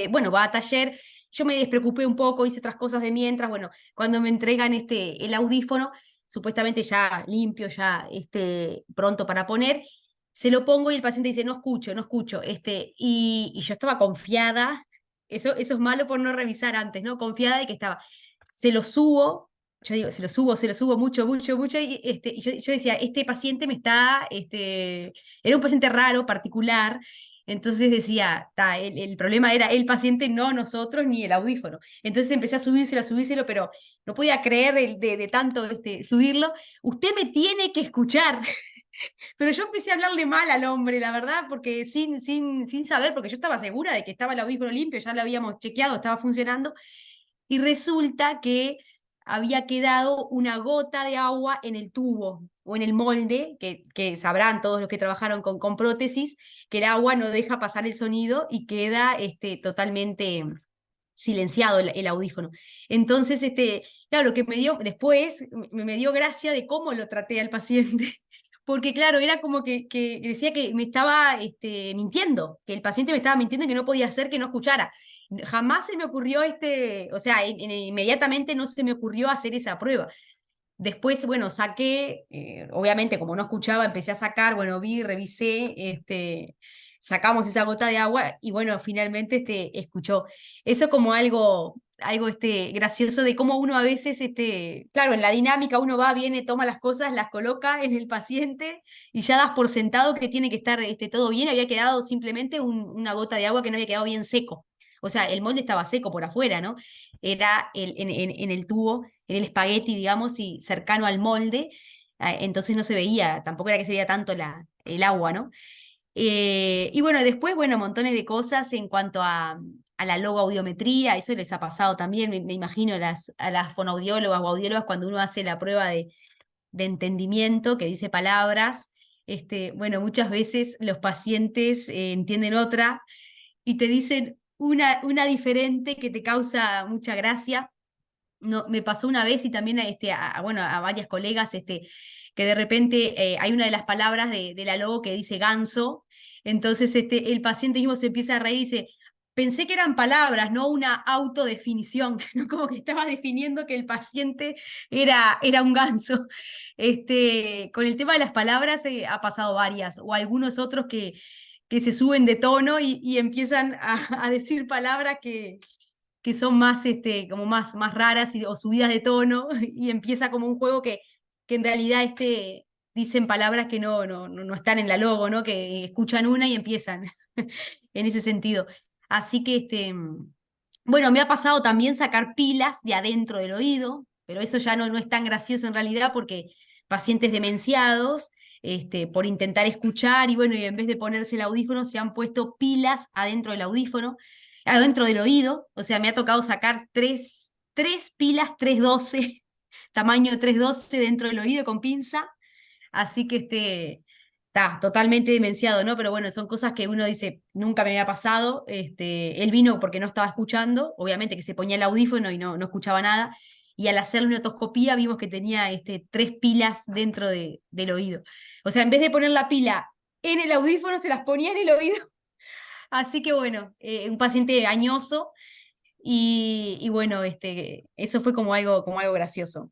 S3: bueno, va a taller, yo me despreocupé un poco, hice otras cosas de mientras, bueno, cuando me entregan el audífono, supuestamente ya limpio, ya pronto para poner, se lo pongo y el paciente dice, no escucho, no escucho, y yo estaba confiada, eso es malo por no revisar antes, ¿no? Confiada de que se lo subo, yo digo, se lo subo mucho, mucho, mucho, y yo decía, este paciente era un paciente raro, particular, entonces decía, el problema era el paciente, no nosotros, ni el audífono. Entonces empecé a subírselo, pero no podía creer de tanto subirlo. Usted me tiene que escuchar. Pero yo empecé a hablarle mal al hombre, la verdad, porque sin saber, porque yo estaba segura de que estaba el audífono limpio, ya lo habíamos chequeado, estaba funcionando, y resulta que había quedado una gota de agua en el tubo o en el molde, que sabrán todos los que trabajaron con prótesis, que el agua no deja pasar el sonido y queda totalmente silenciado el audífono. Entonces, claro, lo que me dio después, me dio gracia de cómo lo traté al paciente, porque claro, era como que decía que me estaba mintiendo, que el paciente me estaba mintiendo y que no podía hacer que no escuchara. Jamás se me ocurrió, o sea, inmediatamente no se me ocurrió hacer esa prueba. Después, bueno, saqué, obviamente como no escuchaba, empecé a sacar, bueno, vi, revisé, sacamos esa gota de agua y bueno, finalmente escuchó. Eso como algo gracioso de cómo uno a veces, claro, en la dinámica uno va, viene, toma las cosas, las coloca en el paciente y ya das por sentado que tiene que estar todo bien, había quedado simplemente una gota de agua que no había quedado bien seco. O sea, el molde estaba seco por afuera, ¿no? Era en el tubo, en el espagueti, digamos, y cercano al molde, entonces no se veía, tampoco era que se veía tanto el agua, ¿no? Y bueno, después, bueno, montones de cosas en cuanto a la logoaudiometría, eso les ha pasado también, me imagino, a las fonoaudiólogas o audiólogas cuando uno hace la prueba de entendimiento, que dice palabras, bueno, muchas veces los pacientes entienden otra y te dicen una diferente que te causa mucha gracia. No, me pasó una vez y también bueno, a varias colegas que de repente hay una de las palabras de la logo que dice ganso, entonces el paciente mismo se empieza a reír y dice, pensé que eran palabras, no una autodefinición, ¿no? Como que estaba definiendo que el paciente era un ganso. Con el tema de las palabras ha pasado varias, o algunos otros que se suben de tono y empiezan a decir palabras que son más, como más raras o subidas de tono, y empieza como un juego que en realidad dicen palabras que no están en la logo, ¿no? Que escuchan una y empiezan en ese sentido. Así que, bueno, me ha pasado también sacar pilas de adentro del oído, pero eso ya no es tan gracioso en realidad porque pacientes demenciados, por intentar escuchar y bueno, y en vez de ponerse el audífono, se han puesto pilas adentro del audífono, adentro del oído, o sea, me ha tocado sacar tres pilas 312, tamaño 312 dentro del oído con pinza, así que está totalmente demenciado, ¿no? Pero bueno, son cosas que uno dice, nunca me había pasado, él vino porque no estaba escuchando, obviamente que se ponía el audífono y no escuchaba nada, y al hacerle una otoscopía vimos que tenía 3 pilas dentro del oído. O sea, en vez de poner la pila en el audífono, se las ponía en el oído. Así que bueno, un paciente añoso y bueno, eso fue como algo gracioso.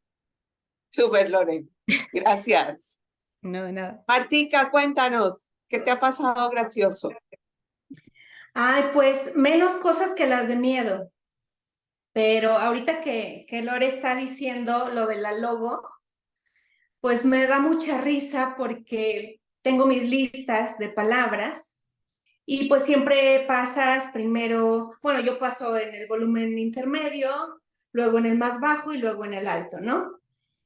S1: Súper, Lorena. Gracias.
S3: No, de nada.
S1: Martica, cuéntanos, ¿qué te ha pasado gracioso?
S4: Ay, pues menos cosas que las de miedo. Pero ahorita que Lore está diciendo lo de la logo, pues me da mucha risa porque tengo mis listas de palabras y pues siempre pasas primero, bueno, yo paso en el volumen intermedio, luego en el más bajo y luego en el alto, ¿no?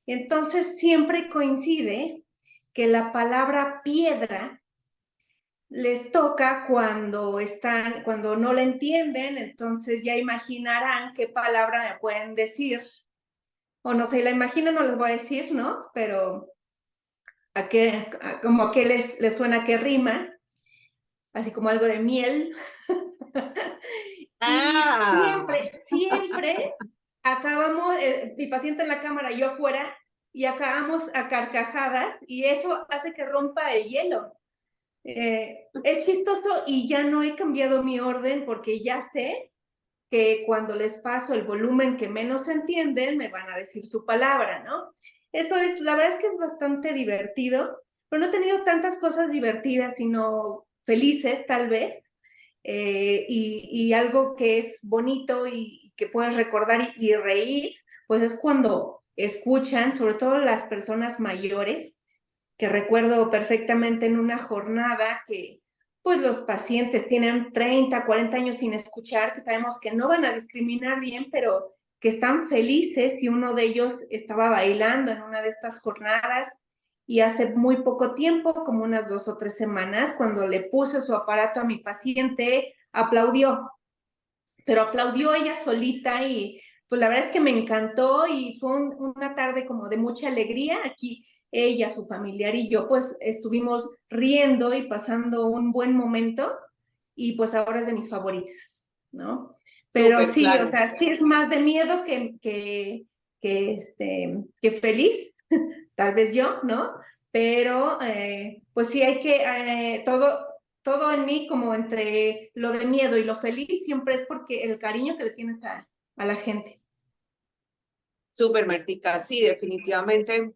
S4: Entonces siempre coincide que la palabra piedra les toca cuando no la entienden, entonces ya imaginarán qué palabra me pueden decir. O no sé, la imaginan, no les voy a decir, ¿no? Pero como a qué les suena que rima, así como algo de miel. Y siempre acabamos, mi paciente en la cámara, yo afuera, y acabamos a carcajadas, y eso hace que rompa el hielo. Es chistoso y ya no he cambiado mi orden porque ya sé que cuando les paso el volumen que menos entienden, me van a decir su palabra, ¿no? Eso es, la verdad es que es bastante divertido, pero no he tenido tantas cosas divertidas, sino felices tal vez, y algo que es bonito y que puedes recordar y reír, pues es cuando escuchan, sobre todo las personas mayores, que recuerdo perfectamente en una jornada que pues los pacientes tienen 30, 40 años sin escuchar, que sabemos que no van a discriminar bien, pero que están felices y uno de ellos estaba bailando en una de estas jornadas y hace muy poco tiempo, como unas 2 o 3 semanas, cuando le puse su aparato a mi paciente, aplaudió, pero aplaudió ella solita y pues la verdad es que me encantó y fue una tarde como de mucha alegría. Aquí ella, su familiar y yo pues estuvimos riendo y pasando un buen momento y pues ahora es de mis favoritas, ¿no? Pero
S1: Súper
S4: sí,
S1: claro.
S4: o sea, sí es más de miedo que feliz, tal vez yo, ¿no? Pero pues sí hay que, todo en mí como entre lo de miedo y lo feliz siempre es porque el cariño que le tienes a la gente.
S1: Súper, Martica, sí, definitivamente.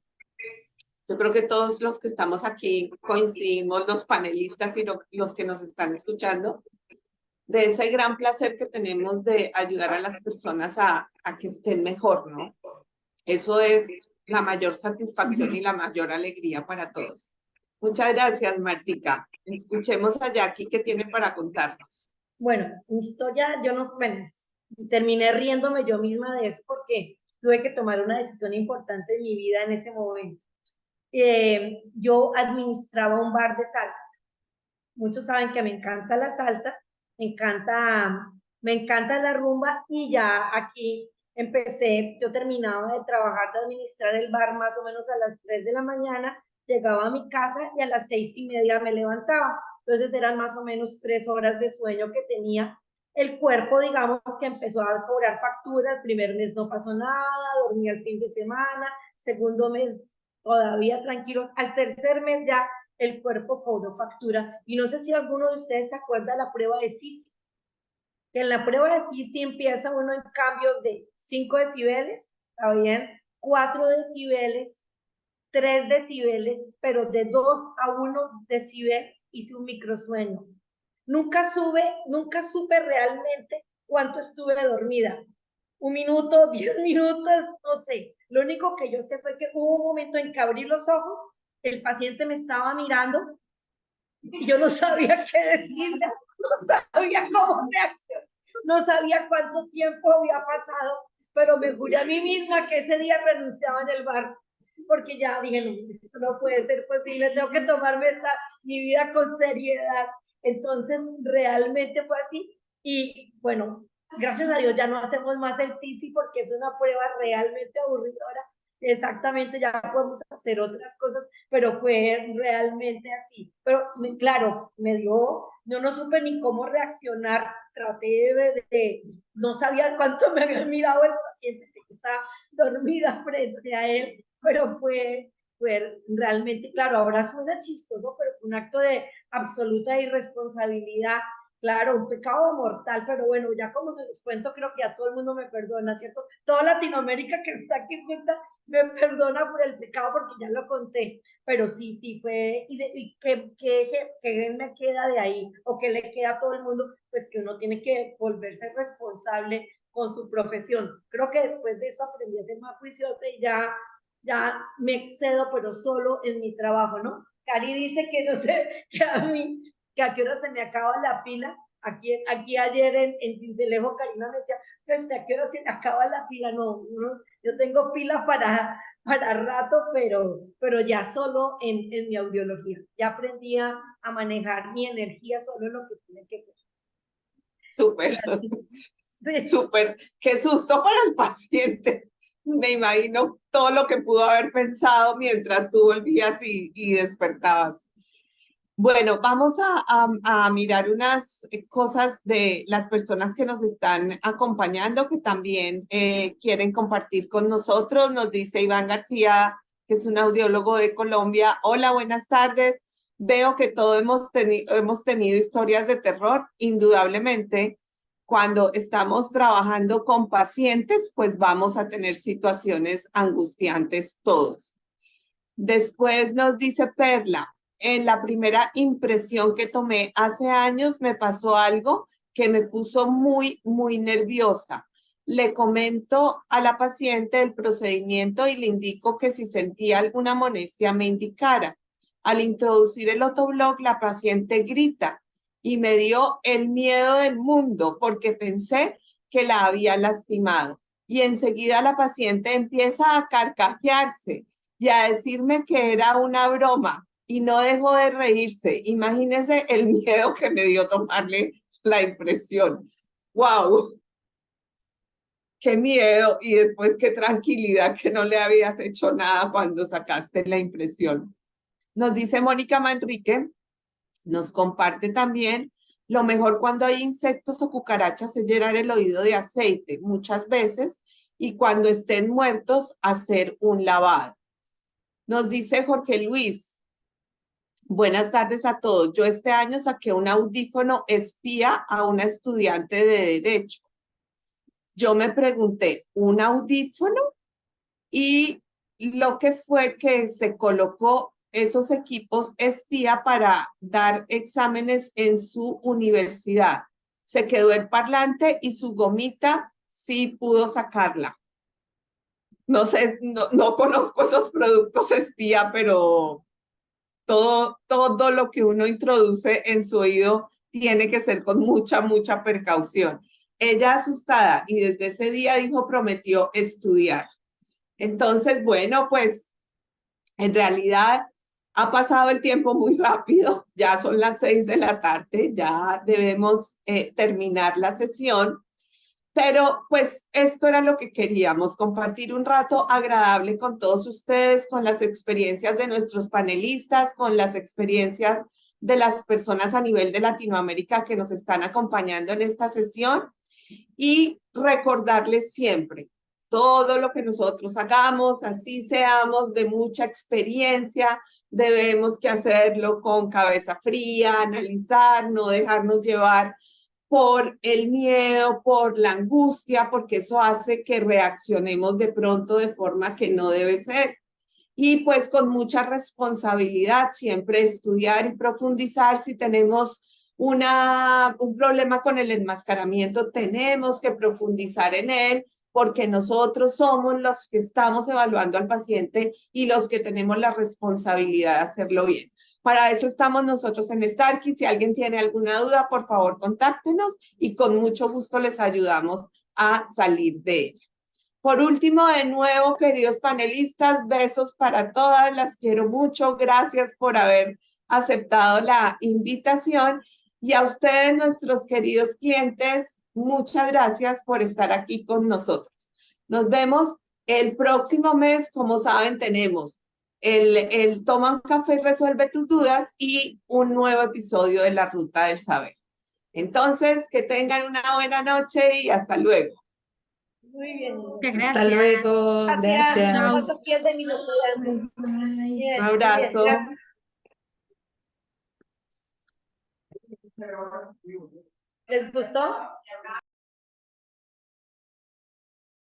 S1: Yo creo que todos los que estamos aquí coincidimos, los panelistas y los que nos están escuchando, de ese gran placer que tenemos de ayudar a las personas a que estén mejor, ¿no? Eso es la mayor satisfacción y la mayor alegría para todos. Muchas gracias, Martica. Escuchemos a Jackie que tiene para contarnos.
S5: Bueno, mi historia, yo no, bueno, terminé riéndome yo misma de eso porque tuve que tomar una decisión importante en mi vida en ese momento. Yo administraba un bar de salsa. Muchos saben que me encanta la salsa, me encanta la rumba y ya aquí yo terminaba de trabajar, de administrar el bar más o menos a las 3 de la mañana, llegaba a mi casa y a las 6:30 me levantaba. Entonces eran más o menos 3 horas de sueño que tenía. El cuerpo, digamos, que empezó a cobrar factura. El primer mes no pasó nada, dormí el fin de semana, segundo mes todavía tranquilos. Al tercer mes ya el cuerpo cobró factura. Y no sé si alguno de ustedes se acuerda de la prueba de Sisi. Que en la prueba de Sisi empieza uno en cambios de 5 decibeles, ¿está bien? 4 decibeles, 3 decibeles, pero de 2 a 1 decibel hice un microsueño. Nunca supe realmente cuánto estuve dormida. 1 minuto, 10 minutos, no sé. Lo único que yo sé fue que hubo un momento en que abrí los ojos, el paciente me estaba mirando y yo no sabía qué decirle, no sabía cómo reaccionar, no sabía cuánto tiempo había pasado, pero me juré a mí misma que ese día renunciaba en el bar, porque ya dije, no, esto no puede ser posible, tengo que tomarme mi vida con seriedad. Entonces, realmente fue así. Y bueno, gracias a Dios ya no hacemos más el Sisi porque es una prueba realmente aburridora. Exactamente, ya podemos hacer otras cosas, pero fue realmente así. Pero claro, yo no supe ni cómo reaccionar, no sabía cuánto me había mirado el paciente que estaba dormida frente a él, pero fue realmente, claro, ahora suena chistoso, pero fue un acto de absoluta irresponsabilidad. Claro, un pecado mortal, pero bueno, ya como se los cuento, creo que a todo el mundo me perdona, ¿cierto? Toda Latinoamérica que está aquí junta me perdona por el pecado porque ya lo conté, pero sí fue, y ¿qué me queda de ahí? ¿O qué le queda a todo el mundo? Pues que uno tiene que volverse responsable con su profesión. Creo que después de eso aprendí a ser más juiciosa y ya me excedo, pero solo en mi trabajo, ¿no? Cari dice que no sé, que a qué hora se me acaba la pila. Aquí ayer en Cincelejo, Karina me decía, pues, ¿a qué hora se me acaba la pila? No, yo tengo pila para rato, pero ya solo en mi audiología. Ya aprendí a manejar mi energía solo en lo que tiene que ser.
S1: Súper,
S5: Sí.
S1: súper. Qué susto para el paciente. Me imagino todo lo que pudo haber pensado mientras tú volvías y despertabas. Bueno, vamos a mirar unas cosas de las personas que nos están acompañando, que también quieren compartir con nosotros. Nos dice Iván García, que es un audiólogo de Colombia. Hola, buenas tardes. Veo que todos hemos tenido historias de terror. Indudablemente, cuando estamos trabajando con pacientes, pues vamos a tener situaciones angustiantes todos. Después nos dice Perla, en la primera impresión que tomé hace años me pasó algo que me puso muy, muy nerviosa. Le comento a la paciente el procedimiento y le indico que si sentía alguna molestia me indicara. Al introducir el otoblog, la paciente grita y me dio el miedo del mundo porque pensé que la había lastimado. Y enseguida la paciente empieza a carcajearse y a decirme que era una broma y no dejó de reírse. Imagínense el miedo que me dio tomarle la impresión. ¡Wow! ¡Qué miedo! Y después qué tranquilidad que no le habías hecho nada cuando sacaste la impresión. Nos dice Mónica Manrique, nos comparte también, Lo mejor cuando hay insectos o cucarachas es llenar el oído de aceite muchas veces y cuando estén muertos hacer un lavado. Nos dice Jorge Luis, buenas tardes a todos. Yo este año saqué un audífono espía a una estudiante de Derecho. Yo me pregunté, ¿un audífono? Y lo que fue que se colocó esos equipos espía para dar exámenes en su universidad. Se quedó el parlante y su gomita sí pudo sacarla. No sé, no conozco esos productos espía, pero todo lo que uno introduce en su oído tiene que ser con mucha precaución. Ella asustada y desde ese día dijo, prometió estudiar. Entonces, bueno, pues en realidad ha pasado el tiempo muy rápido, ya son las 6 de la tarde, ya debemos terminar la sesión, pero pues esto era lo que queríamos, compartir un rato agradable con todos ustedes, con las experiencias de nuestros panelistas, con las experiencias de las personas a nivel de Latinoamérica que nos están acompañando en esta sesión y recordarles siempre todo lo que nosotros hagamos, así seamos de mucha experiencia, debemos que hacerlo con cabeza fría, analizar, no dejarnos llevar por el miedo, por la angustia, porque eso hace que reaccionemos de pronto de forma que no debe ser. Y pues con mucha responsabilidad, siempre estudiar y profundizar. Si tenemos un problema con el enmascaramiento, tenemos que profundizar en él, porque nosotros somos los que estamos evaluando al paciente y los que tenemos la responsabilidad de hacerlo bien. Para eso estamos nosotros en Starkey. Si alguien tiene alguna duda, por favor, contáctenos y con mucho gusto les ayudamos a salir de ella. Por último, de nuevo, queridos panelistas, besos para todas, las quiero mucho. Gracias por haber aceptado la invitación. Y a ustedes, nuestros queridos clientes, muchas gracias por estar aquí con nosotros. Nos vemos el próximo mes. Como saben, tenemos el Toma un café y resuelve tus dudas y un nuevo episodio de La Ruta del Saber. Entonces, que tengan una buena noche y hasta luego.
S5: Muy bien.
S3: Muchas
S2: Hasta
S3: gracias.
S2: luego,
S5: Gracias.
S2: gracias.
S5: ¿Cuántos pies de minuto?
S3: Bye.
S5: Bien,
S1: Un
S5: muy bien,
S1: abrazo.
S5: gracias. ¿Les gustó?